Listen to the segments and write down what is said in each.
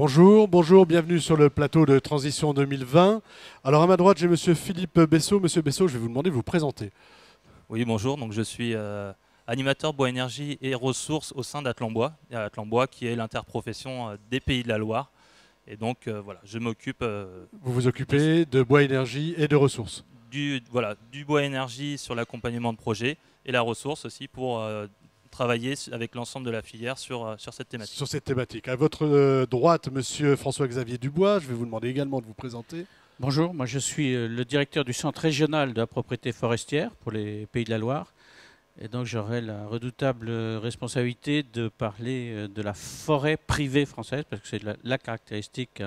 Bonjour, bonjour, bienvenue sur le plateau de Transition 2020. Alors à ma droite, j'ai Monsieur Philippe Bessot. Monsieur Bessot, je vais vous demander de vous présenter. Oui, bonjour. Donc, je suis animateur bois énergie et ressources au sein d'Atlanbois. Atlanbois qui est l'interprofession des Pays de la Loire. Et donc, voilà, je m'occupe Vous vous occupez de bois énergie et de ressources. du bois énergie sur l'accompagnement de projets et la ressource aussi pour travailler avec l'ensemble de la filière sur cette thématique. Sur cette thématique. À votre droite, Monsieur François-Xavier Dubois. Je vais vous demander également de vous présenter. Bonjour, moi je suis le directeur du Centre régional de la propriété forestière pour les Pays de la Loire. Et donc j'aurai la redoutable responsabilité de parler de la forêt privée française, parce que c'est la caractéristique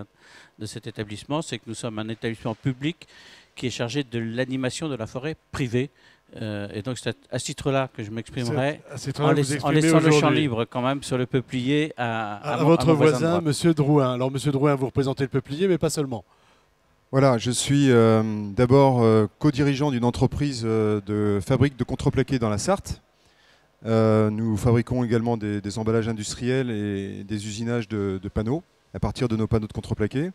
de cet établissement, c'est que nous sommes un établissement public qui est chargé de l'animation de la forêt privée. Et donc c'est à ce titre-là que je m'exprimerai en laissant le champ libre quand même sur le peuplier à votre voisin, Monsieur Drouin. Alors Monsieur Drouin, vous représentez le peuplier, mais pas seulement. Voilà, je suis d'abord co-dirigeant d'une entreprise de fabrique de contreplaqué dans la Sarthe. Nous fabriquons également des emballages industriels et des usinages de panneaux à partir de nos panneaux de contreplaqué.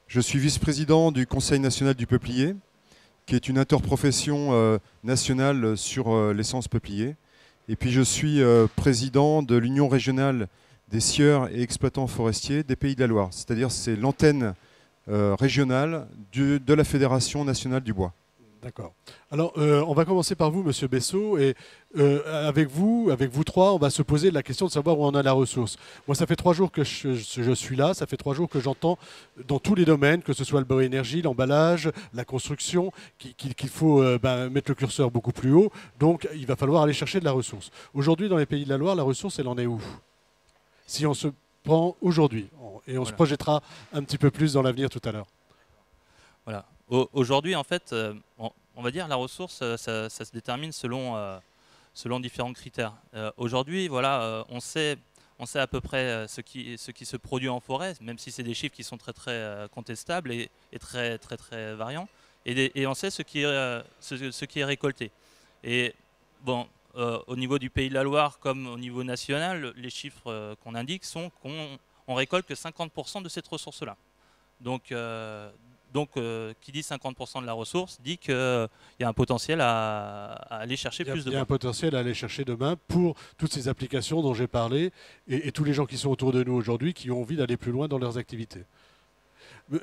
Je suis vice-président du Conseil national du peuplier, qui est une interprofession nationale sur l'essence peuplier. Et puis je suis président de l'Union régionale des scieurs et exploitants forestiers des Pays de la Loire. C'est-à-dire c'est l'antenne régionale de la Fédération nationale du bois. D'accord. Alors, on va commencer par vous, Monsieur Bessot, et avec vous trois, on va se poser la question de savoir où en a la ressource. Moi, ça fait 3 jours que je suis là, ça fait 3 jours que j'entends dans tous les domaines, que ce soit le bois énergie, l'emballage, la construction, qu'il faut mettre le curseur beaucoup plus haut. Donc, il va falloir aller chercher de la ressource. Aujourd'hui, dans les Pays de la Loire, la ressource, elle en est où? Si on se prend aujourd'hui, et on se projettera un petit peu plus dans l'avenir tout à l'heure. Voilà. Aujourd'hui, en fait, on va dire la ressource, ça se détermine selon différents critères. Aujourd'hui, voilà, on sait à peu près ce qui se produit en forêt, même si c'est des chiffres qui sont très très contestables et très très très variants. Et on sait ce qui est récolté. Et bon, au niveau du Pays de la Loire comme au niveau national, les chiffres qu'on indique sont qu'on récolte que 50% de cette ressource-là. Donc, qui dit 50% de la ressource dit qu'il y a un potentiel à aller chercher plus de bois. Il y a un potentiel à aller chercher demain pour toutes ces applications dont j'ai parlé et tous les gens qui sont autour de nous aujourd'hui qui ont envie d'aller plus loin dans leurs activités.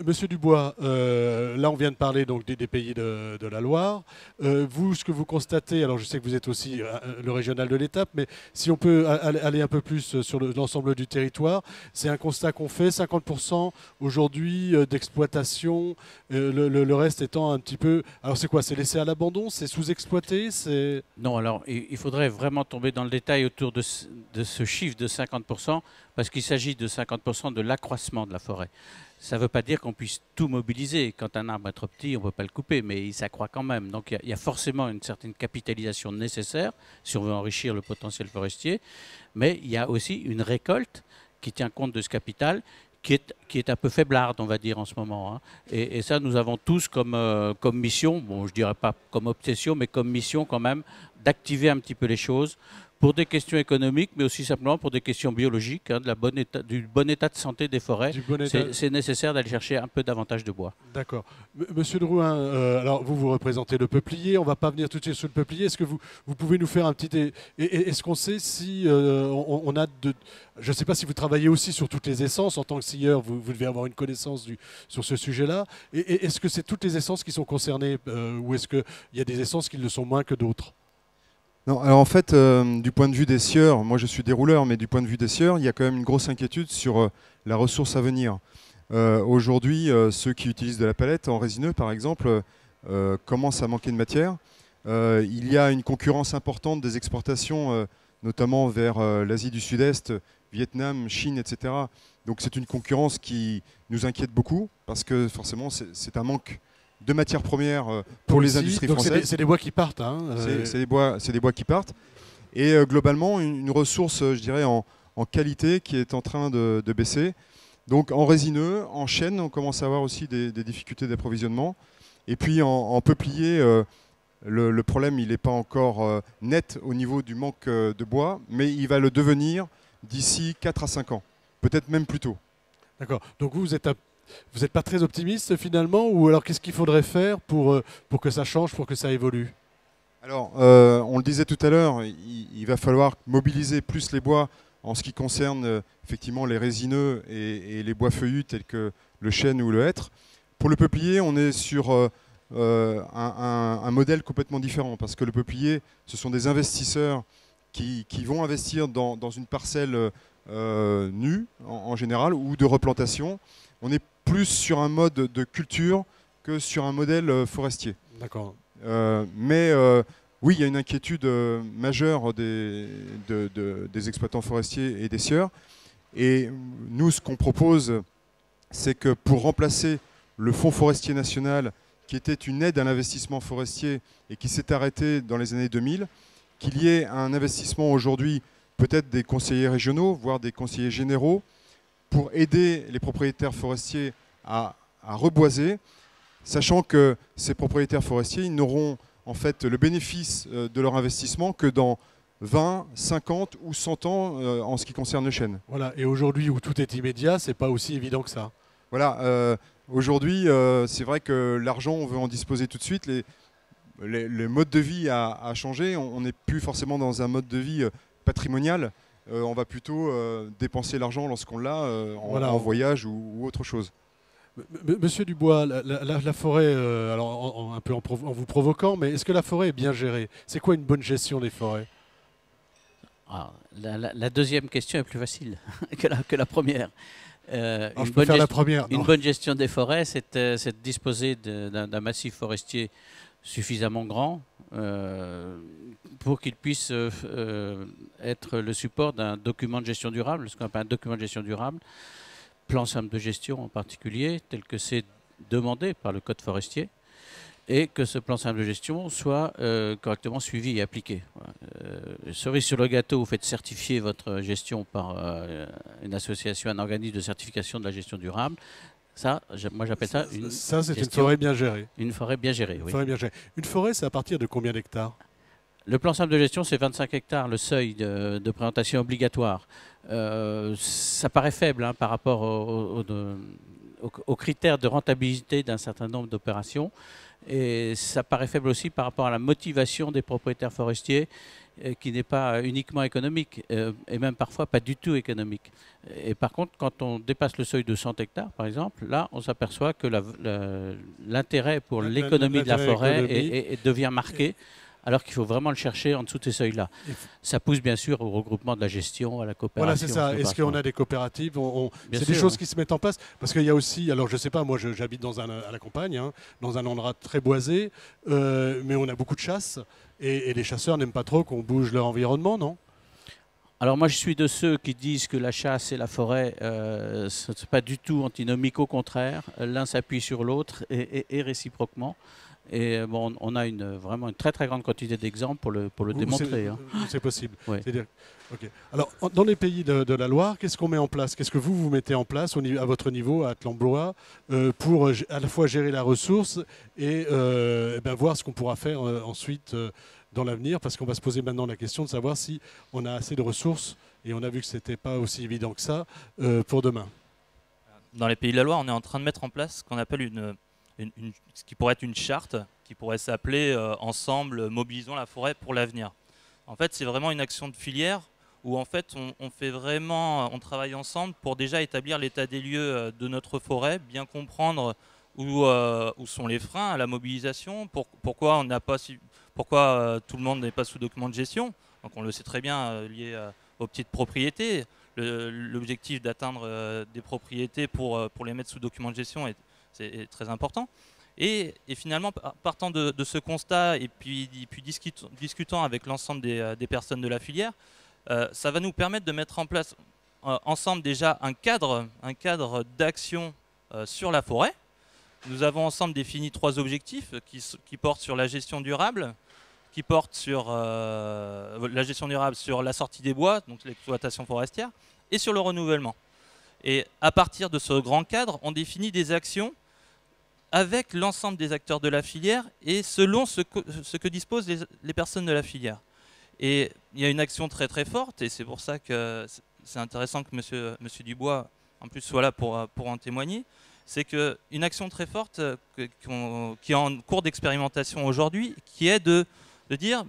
Monsieur Dubois, là on vient de parler donc des pays de la Loire. Vous, ce que vous constatez, alors je sais que vous êtes aussi le régional de l'étape, mais si on peut aller un peu plus sur l'ensemble du territoire, c'est un constat qu'on fait, 50% aujourd'hui d'exploitation, le reste étant un petit peu... Alors c'est quoi? C'est laissé à l'abandon? C'est sous-exploité? Non, alors il faudrait vraiment tomber dans le détail autour de ce chiffre de 50%, parce qu'il s'agit de 50% de l'accroissement de la forêt. Ça ne veut pas dire qu'on puisse tout mobiliser. Quand un arbre est trop petit, on ne peut pas le couper, mais il s'accroît quand même. Donc il y a forcément une certaine capitalisation nécessaire si on veut enrichir le potentiel forestier. Mais il y a aussi une récolte qui tient compte de ce capital, qui est un peu faiblarde, on va dire, en ce moment. Et ça, nous avons tous comme mission, bon, je ne dirais pas comme obsession, mais comme mission quand même, d'activer un petit peu les choses pour des questions économiques, mais aussi simplement pour des questions biologiques, du bon état de santé des forêts. C'est nécessaire d'aller chercher un peu davantage de bois. D'accord. Monsieur Drouin, alors vous représentez le peuplier, on ne va pas venir tout de suite sur le peuplier. Est-ce que vous pouvez nous faire un petit... Est-ce qu'on sait si on a de... Je ne sais pas si vous travaillez aussi sur toutes les essences. En tant que scieur, vous devez avoir une connaissance sur ce sujet-là. Et est-ce que c'est toutes les essences qui sont concernées ou est-ce qu'il y a des essences qui le sont moins que d'autres? Non, alors en fait, du point de vue des scieurs, moi je suis dérouleur, mais du point de vue des scieurs, il y a quand même une grosse inquiétude sur la ressource à venir. Aujourd'hui, ceux qui utilisent de la palette en résineux, par exemple, commencent à manquer de matière. Il y a une concurrence importante des exportations, notamment vers l'Asie du Sud-Est, Vietnam, Chine, etc. Donc c'est une concurrence qui nous inquiète beaucoup, parce que forcément c'est un manque de matières premières pour les industries françaises. C'est des bois qui partent. Hein, c'est des bois qui partent. Et globalement, une ressource, je dirais, en qualité qui est en train de baisser. Donc en résineux, en chêne, on commence à avoir aussi des difficultés d'approvisionnement. Et puis en peuplier, le problème, il n'est pas encore net au niveau du manque de bois, mais il va le devenir d'ici 4 à 5 ans, peut-être même plus tôt. D'accord. Donc vous êtes pas très optimiste finalement, ou alors qu'est-ce qu'il faudrait faire pour que ça change, pour que ça évolue? Alors, on le disait tout à l'heure, il va falloir mobiliser plus les bois en ce qui concerne effectivement les résineux et les bois feuillus tels que le chêne ou le hêtre. Pour le peuplier, on est sur un modèle complètement différent, parce que le peuplier, ce sont des investisseurs qui vont investir dans une parcelle nue en général, ou de replantation. On est plus sur un mode de culture que sur un modèle forestier. D'accord. Mais oui, il y a une inquiétude majeure des exploitants forestiers et des scieurs. Et nous, ce qu'on propose, c'est que pour remplacer le Fonds forestier national, qui était une aide à l'investissement forestier et qui s'est arrêté dans les années 2000, qu'il y ait un investissement aujourd'hui, peut-être des conseillers régionaux, voire des conseillers généraux, pour aider les propriétaires forestiers à reboiser, sachant que ces propriétaires forestiers, ils n'auront en fait le bénéfice de leur investissement que dans 20, 50 ou 100 ans en ce qui concerne le chêne. Voilà. Et aujourd'hui, où tout est immédiat, c'est pas aussi évident que ça. Voilà. Aujourd'hui, c'est vrai que l'argent, on veut en disposer tout de suite. Le mode de vie a changé. On n'est plus forcément dans un mode de vie patrimonial. On va plutôt dépenser l'argent lorsqu'on l'a en voyage ou autre chose. Monsieur Dubois, la forêt, alors un peu en vous provoquant, mais est-ce que la forêt est bien gérée? C'est quoi une bonne gestion des forêts? Alors, la deuxième question est plus facile que la première. Je peux faire la première. Une bonne gestion des forêts, c'est de disposer d'un massif forestier suffisamment grand pour qu'il puisse être le support d'un document de gestion durable, ce qu'on appelle un document de gestion durable, plan simple de gestion en particulier, tel que c'est demandé par le Code forestier, et que ce plan simple de gestion soit correctement suivi et appliqué. Cerise sur le gâteau, vous faites certifier votre gestion par une association, un organisme de certification de la gestion durable. Ça, moi j'appelle ça une forêt bien gérée. Une forêt bien gérée, oui. Une forêt, c'est à partir de combien d'hectares? Le plan simple de gestion, c'est 25 hectares, le seuil de présentation obligatoire. Ça paraît faible par rapport aux critères de rentabilité d'un certain nombre d'opérations. Et ça paraît faible aussi par rapport à la motivation des propriétaires forestiers, qui n'est pas uniquement économique, et même parfois pas du tout économique. Et par contre, quand on dépasse le seuil de 100 hectares, par exemple, là, on s'aperçoit que l'intérêt pour l'économie de la forêt devient marqué, alors qu'il faut vraiment le chercher en dessous de ces seuils-là. Ça pousse bien sûr au regroupement de la gestion, à la coopération. Voilà, c'est ça. Est-ce qu'on a des coopératives? C'est des choses qui se mettent en place. Parce qu'il y a aussi, alors je ne sais pas, moi j'habite à la campagne, dans un endroit très boisé, mais on a beaucoup de chasse, et les chasseurs n'aiment pas trop qu'on bouge leur environnement, non? Alors moi je suis de ceux qui disent que la chasse et la forêt, ce n'est pas du tout antinomique, au contraire. L'un s'appuie sur l'autre et réciproquement. Et bon, on a vraiment une très très grande quantité d'exemples pour le démontrer. C'est possible. Oui. Okay. Alors, dans les pays de la Loire, qu'est-ce qu'on met en place? Qu'est-ce que vous mettez en place à votre niveau, à Atlan-Blois, pour à la fois gérer la ressource et voir ce qu'on pourra faire ensuite dans l'avenir? Parce qu'on va se poser maintenant la question de savoir si on a assez de ressources, et on a vu que ce n'était pas aussi évident que ça, pour demain. Dans les pays de la Loire, on est en train de mettre en place ce qu'on appelle ce qui pourrait être une charte, qui pourrait s'appeler Ensemble, mobilisons la forêt pour l'avenir. En fait, c'est vraiment une action de filière où en fait, on travaille ensemble pour déjà établir l'état des lieux de notre forêt, bien comprendre où sont les freins à la mobilisation, pourquoi tout le monde n'est pas sous document de gestion. Donc on le sait très bien, lié aux petites propriétés. L'objectif d'atteindre des propriétés pour les mettre sous document de gestion c'est très important. Et finalement, partant de ce constat et puis discutant avec l'ensemble des personnes de la filière, ça va nous permettre de mettre en place ensemble déjà un cadre d'action sur la forêt. Nous avons ensemble défini 3 objectifs qui portent sur la gestion durable, qui portent sur la gestion durable sur la sortie des bois, donc l'exploitation forestière, et sur le renouvellement. Et à partir de ce grand cadre, on définit des actions avec l'ensemble des acteurs de la filière et selon ce que disposent les personnes de la filière. Et il y a une action très très forte, et c'est pour ça que c'est intéressant que monsieur Dubois en plus voilà, pour en témoigner, c'est qu'une action très forte qui est en cours d'expérimentation aujourd'hui, qui est de dire,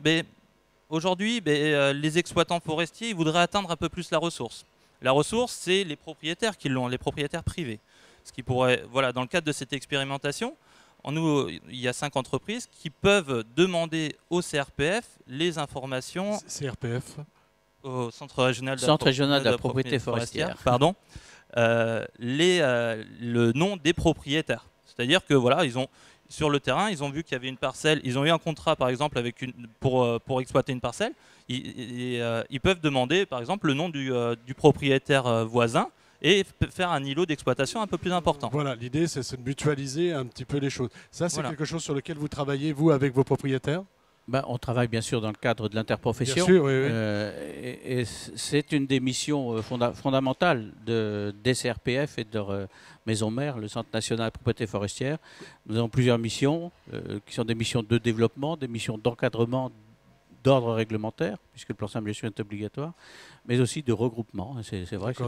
aujourd'hui, les exploitants forestiers ils voudraient atteindre un peu plus la ressource. La ressource, c'est les propriétaires qui l'ont, les propriétaires privés. Ce qui pourrait, voilà, dans le cadre de cette expérimentation, il y a 5 entreprises qui peuvent demander au CRPF les informations. CRPF Au Centre régional de la propriété forestière. Pardon. Le nom des propriétaires. C'est-à-dire que voilà, sur le terrain, ils ont vu qu'il y avait une parcelle, ils ont eu un contrat par exemple pour exploiter une parcelle. Ils peuvent demander par exemple le nom du propriétaire voisin et faire un îlot d'exploitation un peu plus important. Voilà, l'idée c'est de mutualiser un petit peu les choses. Ça, c'est voilà. quelque chose sur lequel vous travaillez, vous, avec vos propriétaires? On travaille bien sûr dans le cadre de l'interprofession. Bien sûr, oui, oui. Et c'est une des missions fondamentales des CRPF et de leur maison mère, le Centre national de propriété forestière. Nous avons plusieurs missions qui sont des missions de développement, des missions d'encadrement d'ordre réglementaire, puisque le plan simulation est obligatoire, mais aussi de regroupement. C'est vrai que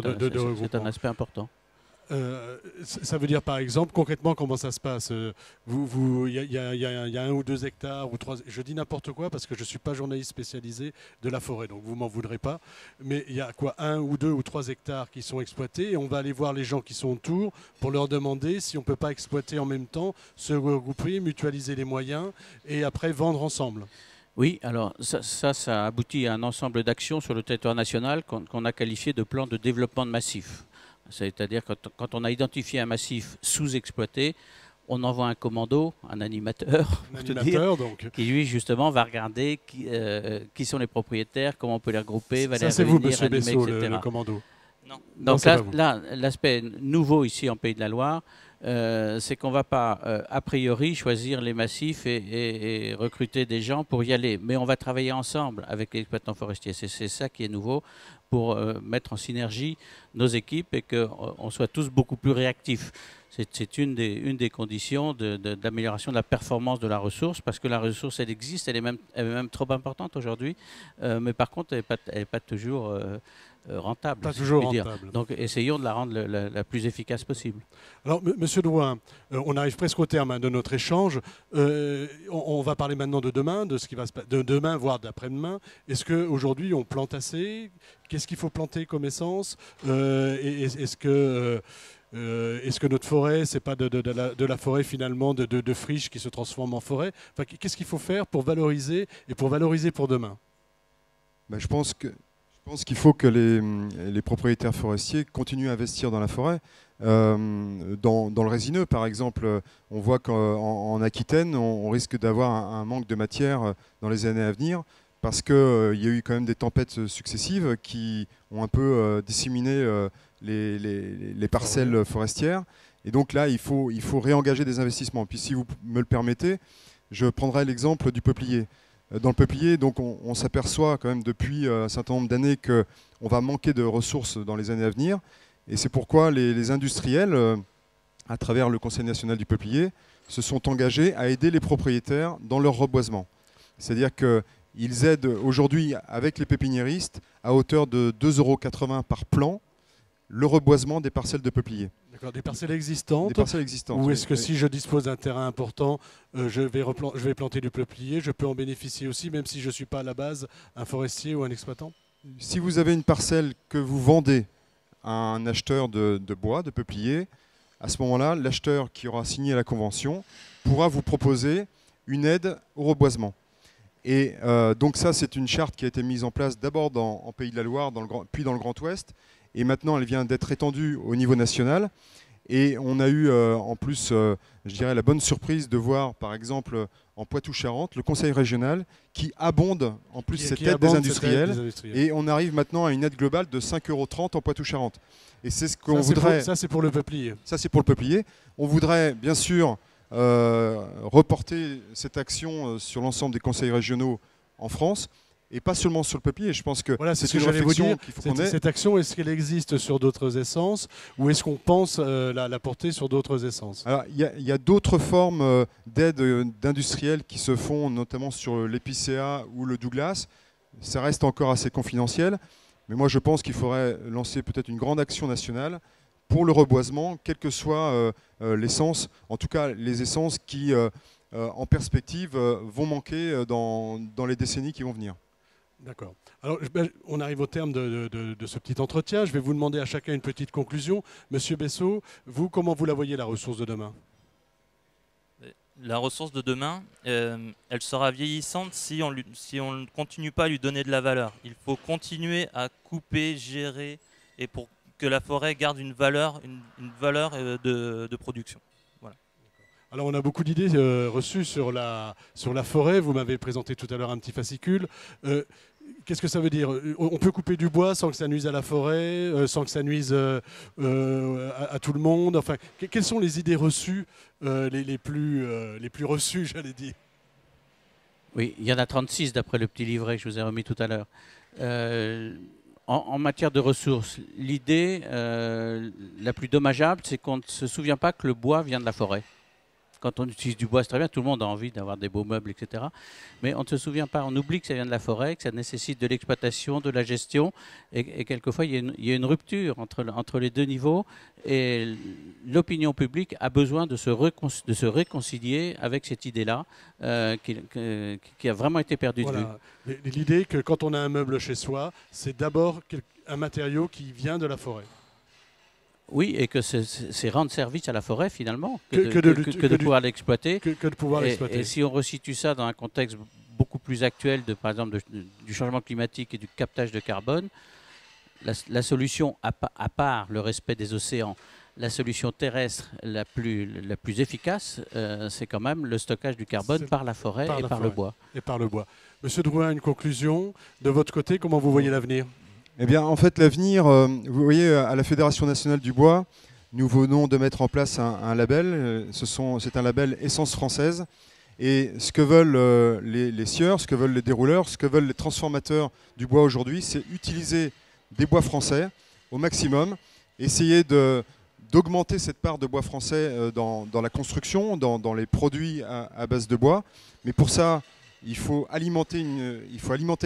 c'est un aspect important. Ça veut dire par exemple, concrètement, comment ça se passe? Il y a 1 ou 2 hectares ou 3, je dis n'importe quoi parce que je ne suis pas journaliste spécialisé de la forêt, donc vous m'en voudrez pas. Mais il y a quoi, 1 ou 2 ou 3 hectares qui sont exploités et on va aller voir les gens qui sont autour pour leur demander si on ne peut pas exploiter en même temps, se regrouper, mutualiser les moyens et après vendre ensemble. Oui, alors ça aboutit à un ensemble d'actions sur le territoire national qu'on a qualifié de plan de développement de massif. C'est-à-dire que quand on a identifié un massif sous-exploité, on envoie un commando, un animateur, qui lui justement va regarder qui sont les propriétaires, comment on peut les regrouper, va les réunir, c'est vous, monsieur Bessot, etc. le commando. Non. Donc là, l'aspect nouveau ici en Pays de la Loire, c'est qu'on ne va pas a priori choisir les massifs et recruter des gens pour y aller, mais on va travailler ensemble avec les exploitants forestiers. C'est ça qui est nouveau, pour mettre en synergie nos équipes et qu'on soit tous beaucoup plus réactifs. C'est une des conditions d'amélioration de la performance de la ressource, parce que la ressource, elle existe, elle est même trop importante aujourd'hui, mais par contre, elle n'est pas toujours rentable. Pas toujours rentable. Donc, essayons de la rendre la plus efficace possible. Alors, Monsieur Drouin, on arrive presque au terme de notre échange. On va parler maintenant de demain, de ce qui va se passer, de demain, voire d'après-demain. Est-ce qu'aujourd'hui, on plante assez? Qu'est-ce qu'il faut planter comme essence? Est-ce que notre forêt, c'est pas de la forêt finalement, de friches qui se transforment en forêt? Enfin, qu'est-ce qu'il faut faire pour valoriser et pour valoriser pour demain? Je pense qu'il faut que les propriétaires forestiers continuent à investir dans la forêt. Dans le résineux, par exemple, on voit qu'en Aquitaine, on risque d'avoir un manque de matière dans les années à venir, parce qu'il y a eu quand même des tempêtes successives qui ont un peu disséminé les parcelles forestières. Et donc là, il faut réengager des investissements. Puis si vous me le permettez, je prendrai l'exemple du peuplier. Dans le peuplier, donc on s'aperçoit quand même depuis un certain nombre d'années qu'on va manquer de ressources dans les années à venir. Et c'est pourquoi les industriels, à travers le Conseil national du peuplier, se sont engagés à aider les propriétaires dans leur reboisement. C'est-à-dire qu'ils aident aujourd'hui, avec les pépiniéristes, à hauteur de 2,80 € par plan, le reboisement des parcelles de peuplier. D'accord, des parcelles existantes. Des parcelles existantes. Ou est-ce que si je dispose d'un terrain important, je vais planter du peuplier, je peux en bénéficier aussi, même si je ne suis pas à la base un forestier ou un exploitant? Si vous avez une parcelle que vous vendez à un acheteur de bois, de peuplier, à ce moment-là, l'acheteur qui aura signé la convention pourra vous proposer une aide au reboisement. Et donc ça, c'est une charte qui a été mise en place d'abord en Pays de la Loire, puis dans le Grand Ouest. Et maintenant, elle vient d'être étendue au niveau national. Et on a eu en plus, je dirais, la bonne surprise de voir, par exemple, en Poitou-Charentes, le Conseil régional qui abonde en plus cette aide des industriels. Et on arrive maintenant à une aide globale de 5,30 € en Poitou-Charentes. Et c'est ce qu'on voudrait. Ça, c'est pour le peuplier. Ça, c'est pour le peuplier. On voudrait, bien sûr, reporter cette action sur l'ensemble des conseils régionaux en France. Et pas seulement sur le peuplier. Je pense que voilà, c'est une réflexion qu'il faut qu'on ait. Cette action, est-ce qu'elle existe sur d'autres essences ou est-ce qu'on pense la porter sur d'autres essences? Alors, il y a d'autres formes d'aide d'industriels qui se font, notamment sur l'épicéa ou le Douglas. Ça reste encore assez confidentiel. Mais moi, je pense qu'il faudrait lancer peut-être une grande action nationale pour le reboisement, quelle que soit l'essence, en tout cas les essences qui, en perspective, vont manquer dans les décennies qui vont venir. D'accord. Alors, on arrive au terme de ce petit entretien. Je vais vous demander à chacun une petite conclusion. Monsieur Bessot, vous, comment vous la voyez, la ressource de demain? La ressource de demain, elle sera vieillissante si on ne continue pas à lui donner de la valeur. Il faut continuer à couper, gérer, et pour que la forêt garde une valeur de production. Voilà. Alors on a beaucoup d'idées reçues sur la forêt. Vous m'avez présenté tout à l'heure un petit fascicule. Qu'est-ce que ça veut dire? On peut couper du bois sans que ça nuise à la forêt, sans que ça nuise à tout le monde. Enfin, quelles sont les idées reçues les plus reçues, j'allais dire? Oui, il y en a 36 d'après le petit livret que je vous ai remis tout à l'heure. En matière de ressources, l'idée la plus dommageable, c'est qu'on ne se souvient pas que le bois vient de la forêt. Quand on utilise du bois, c'est très bien, tout le monde a envie d'avoir des beaux meubles, etc. Mais on ne se souvient pas, on oublie que ça vient de la forêt, que ça nécessite de l'exploitation, de la gestion. Et quelquefois, il y a une rupture entre les deux niveaux. Et l'opinion publique a besoin de se réconcilier avec cette idée-là qui a vraiment été perdue de vue. L'idée que quand on a un meuble chez soi, c'est d'abord un matériau qui vient de la forêt. Oui, et que c'est rendre service à la forêt finalement, que de pouvoir l'exploiter. Que de pouvoir l'exploiter. Et si on resitue ça dans un contexte beaucoup plus actuel, par exemple du changement climatique et du captage de carbone, la solution, à part le respect des océans, la solution terrestre la plus efficace, c'est quand même le stockage du carbone par la forêt et par le bois. Et par le bois. Monsieur Drouin, une conclusion. De votre côté, comment vous voyez l'avenir ? Eh bien, en fait, l'avenir, vous voyez, à la Fédération nationale du bois, nous venons de mettre en place un label. C'est un label Essence française. Et ce que veulent les scieurs, ce que veulent les dérouleurs, ce que veulent les transformateurs du bois aujourd'hui, c'est utiliser des bois français au maximum, essayer d'augmenter cette part de bois français dans la construction, dans les produits à base de bois. Mais pour ça, il faut alimenter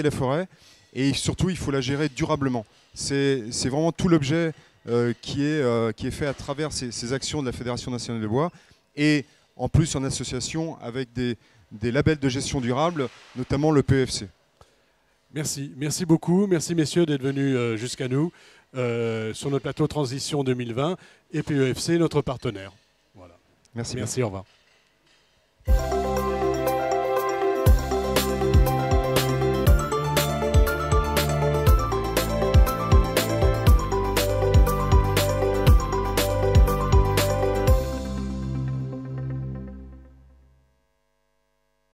la forêt. Et surtout, il faut la gérer durablement. C'est vraiment tout l'objet qui est fait à travers ces actions de la Fédération nationale du bois. Et en plus, en association avec des labels de gestion durable, notamment le PEFC. Merci beaucoup. Merci messieurs d'être venus jusqu'à nous sur notre plateau Transition 2020 et PEFC, notre partenaire. Voilà. Merci. Merci, au revoir.